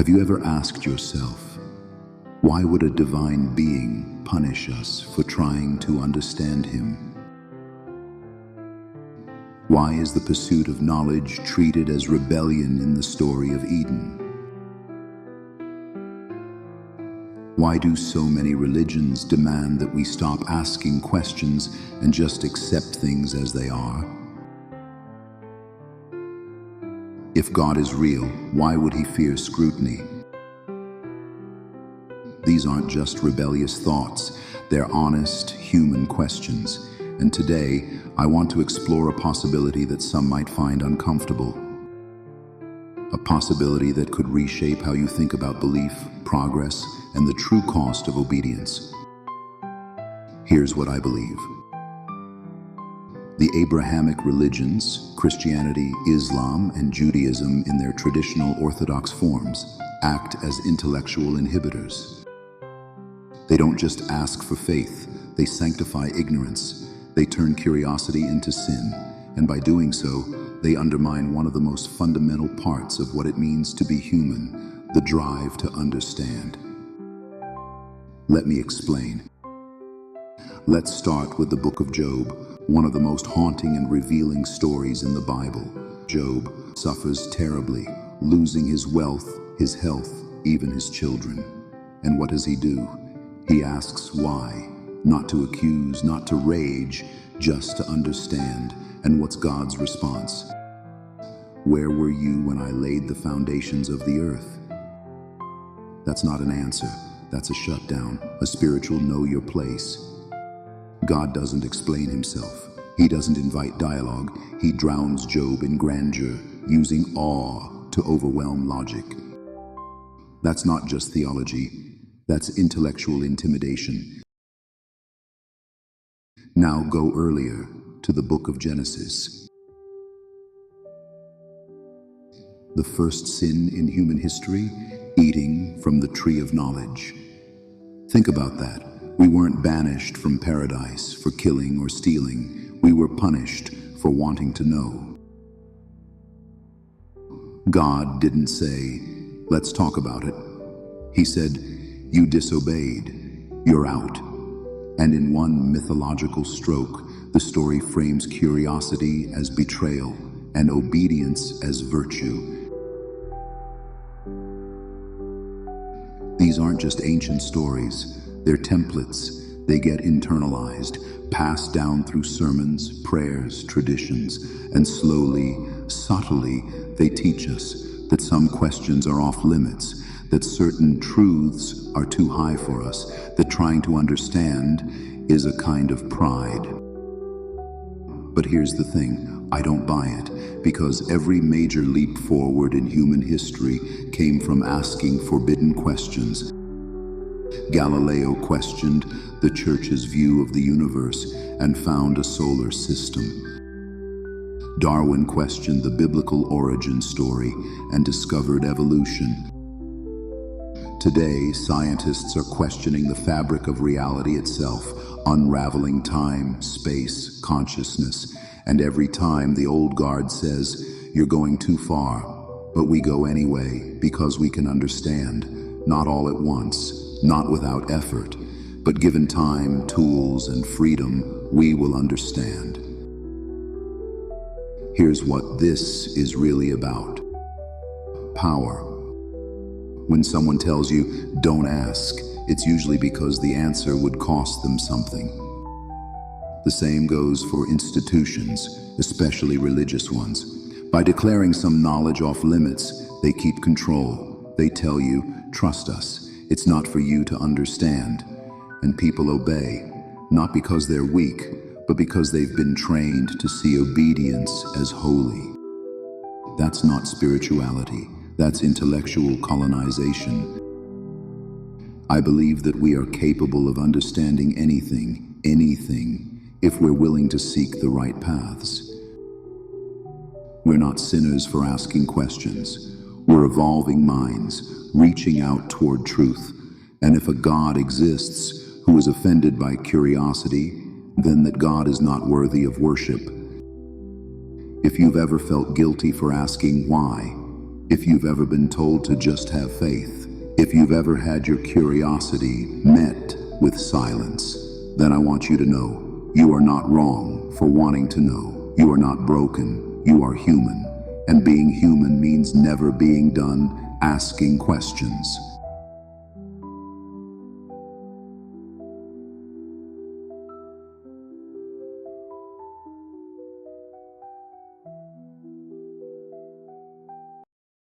Have you ever asked yourself, why would a divine being punish us for trying to understand him? Why is the pursuit of knowledge treated as rebellion in the story of Eden? Why do so many religions demand that we stop asking questions and just accept things as they are? If God is real, why would he fear scrutiny? These aren't just rebellious thoughts, they're honest, human questions. And today, I want to explore a possibility that some might find uncomfortable. A possibility that could reshape how you think about belief, progress, and the true cost of obedience. Here's what I believe. The Abrahamic religions, Christianity, Islam, and Judaism in their traditional orthodox forms, act as intellectual inhibitors. They don't just ask for faith, they sanctify ignorance. They turn curiosity into sin, and by doing so, they undermine one of the most fundamental parts of what it means to be human, the drive to understand. Let me explain. Let's start with the book of Job, one of the most haunting and revealing stories in the Bible. Job suffers terribly, losing his wealth, his health, even his children. And what does he do? He asks why, not to accuse, not to rage, just to understand. And what's God's response? Where were you when I laid the foundations of the earth? That's not an answer. That's a shutdown, a spiritual know your place. God doesn't explain himself. He doesn't invite dialogue. He drowns Job in grandeur, using awe to overwhelm logic. That's not just theology. That's intellectual intimidation. Now go earlier to the book of Genesis. The first sin in human history, eating from the tree of knowledge. Think about that. We weren't banished from paradise for killing or stealing. We were punished for wanting to know. God didn't say, let's talk about it. He said, you disobeyed, you're out. And in one mythological stroke, the story frames curiosity as betrayal and obedience as virtue. These aren't just ancient stories. They're templates. They get internalized, passed down through sermons, prayers, traditions, and slowly, subtly, they teach us that some questions are off limits, that certain truths are too high for us, that trying to understand is a kind of pride. But here's the thing, I don't buy it, because every major leap forward in human history came from asking forbidden questions. Galileo questioned the Church's view of the universe and found a solar system. Darwin questioned the biblical origin story and discovered evolution. Today, scientists are questioning the fabric of reality itself, unraveling time, space, consciousness, and every time the old guard says, you're going too far, but we go anyway because we can understand, not all at once, not without effort, but given time, tools, and freedom, we will understand. Here's what this is really about. Power. When someone tells you, don't ask, it's usually because the answer would cost them something. The same goes for institutions, especially religious ones. By declaring some knowledge off limits, they keep control. They tell you, trust us. It's not for you to understand. And people obey, not because they're weak, but because they've been trained to see obedience as holy. That's not spirituality. That's intellectual colonization. I believe that we are capable of understanding anything, if we're willing to seek the right paths. We're not sinners for asking questions. We're evolving minds, reaching out toward truth. And if a God exists who is offended by curiosity, then that God is not worthy of worship. If you've ever felt guilty for asking why, If you've ever been told to just have faith, if you've ever had your curiosity met with silence, then I want you to know you are not wrong for wanting to know. You are not broken. You are human. And being human means never being done asking questions.